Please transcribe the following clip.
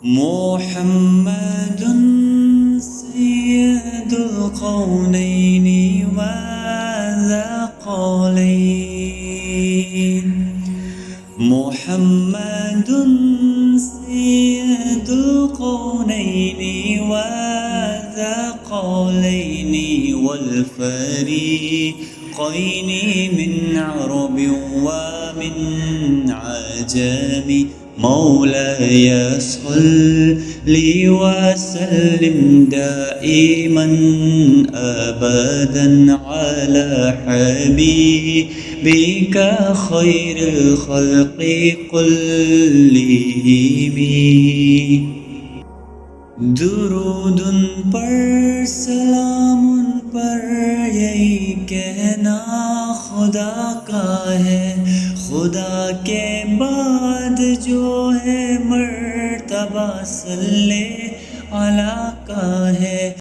محمد سيد الكونين والثقلين. محمد سيد الكونين والثقلين والفريقين من عرب ومن عجم. مولاي صل وسلم دائما أبدا على حبيبك خير الخلق كلهم. درود پر سلام پر یہی کہنا خدا کا ہے. خدا کے بعد جو ہے مرتبہ صلی اللہ کا ہے.